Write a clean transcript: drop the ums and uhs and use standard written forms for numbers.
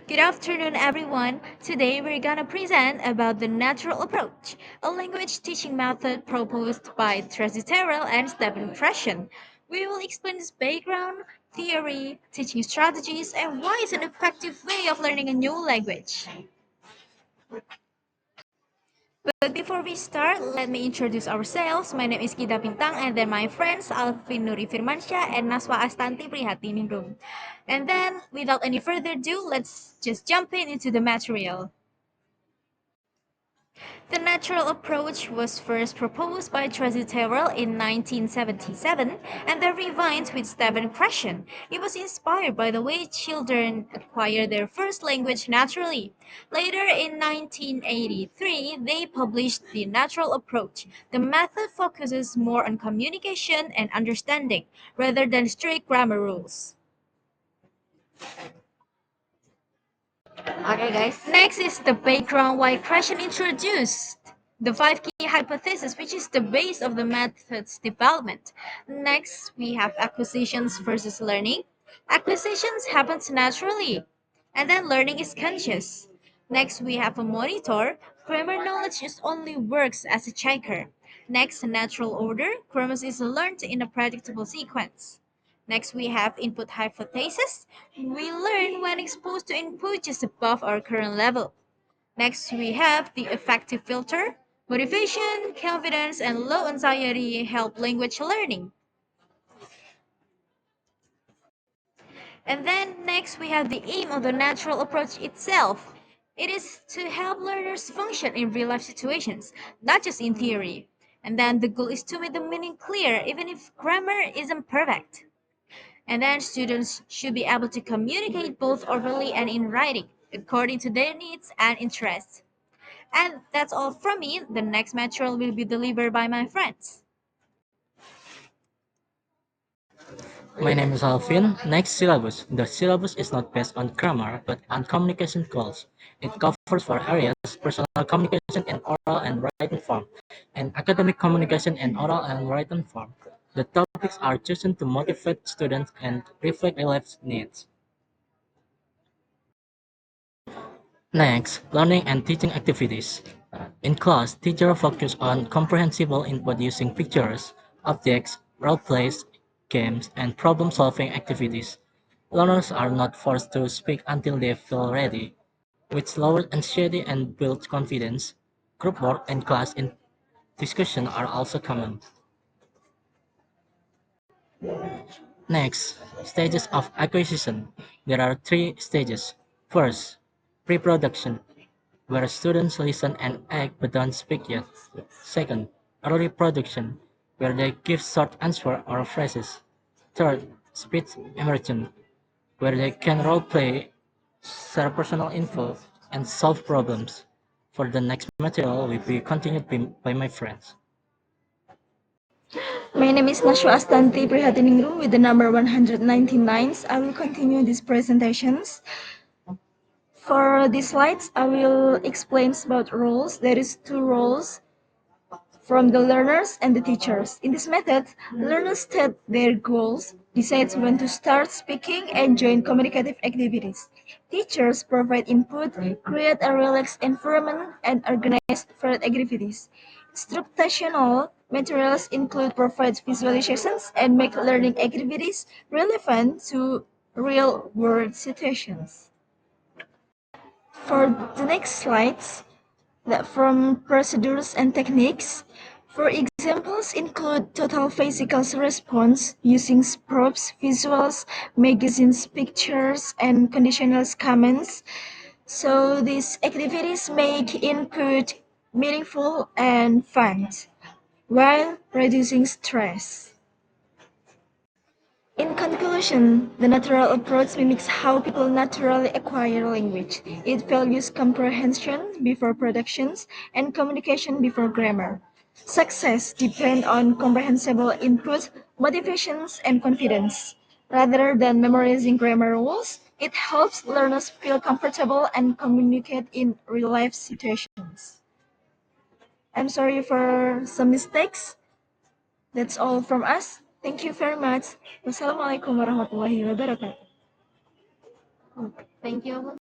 Good afternoon, everyone. Today we're gonna present about the natural approach, a language teaching method proposed by Tracy Terrell and Stephen Krashen. We will explain its background, theory, teaching strategies, and why it's an effective way of learning a new language. But before we start, let me introduce ourselves. My name is Gita Bintang, and then my friends Alvin, Nuri, Firmansyah, and Nasywa Astanti, Prihatiningrum. And then, without any further ado, let's just jump into the material. The natural approach was first proposed by Tracy Terrell in 1977 and then refined with Stephen Krashen. It was inspired by the way children acquire their first language naturally. Later in 1983, they published the natural approach. The method focuses more on communication and understanding rather than strict grammar rules. Okay, guys. Next is the background why Krashen introduced the five key hypotheses, which is the base of the method's development. Next, we have acquisitions versus learning. Acquisitions happens naturally, and then learning is conscious. Next, we have a monitor. Grammar knowledge just only works as a checker. Next, natural order. Grammar is learned in a predictable sequence. Next, we have input hypothesis. We learn when exposed to input just above our current level. Next, we have the effective filter. Motivation, confidence, and low anxiety help language learning. And then next, we have the aim of the natural approach itself. It is to help learners function in real life situations, not just in theory. And then the goal is to make the meaning clear, even if grammar isn't perfect. And then students should be able to communicate both orally and in writing according to their needs and interests. And that's all from me. The next material will be delivered by my friends. My name is Alvin. Next syllabus. The syllabus is not based on grammar but on communication goals. It covers four areas: personal communication in oral and written form, and academic communication in oral and written form. The topics are chosen to motivate students and reflect real life needs. Next, learning and teaching activities. In class, teacher focus on comprehensible input using pictures, objects, role plays, games, and problem-solving activities. Learners are not forced to speak until they feel ready, which lowers anxiety and builds confidence. Group work and class in discussion are also common. Next, stages of acquisition. There are three stages. First, pre-production, where students listen and act but don't speak yet. Second, early production, where they give short answer or phrases. Third, speech immersion, where they can role play, share personal info, and solve problems. For the next material will be continued by my friends. My name is Nasywa Astanti, Prihatiningrum with the number 199. I will continue these presentations. For these slides, I will explain about roles. There is two roles from the learners and the teachers. In this method, learners set their goals, decide when to start speaking, and join communicative activities. Teachers provide input, create a relaxed environment, and organize further activities. Instructional materials include provide visualizations and make learning activities relevant to real-world situations. For the next slides, from procedures and techniques. For examples include total physical response using props, visuals, magazines, pictures, and conditional comments. So these activities make input meaningful and fun while reducing stress. In conclusion, the natural approach mimics how people naturally acquire language. It values comprehension before productions and communication before grammar. Success depends on comprehensible input, motivations, and confidence. Rather than memorizing grammar rules, it helps learners feel comfortable and communicate in real-life situations. I'm sorry for some mistakes. That's all from us. Thank you very much. Wassalamualaikum warahmatullahi wabarakatuh. Thank you.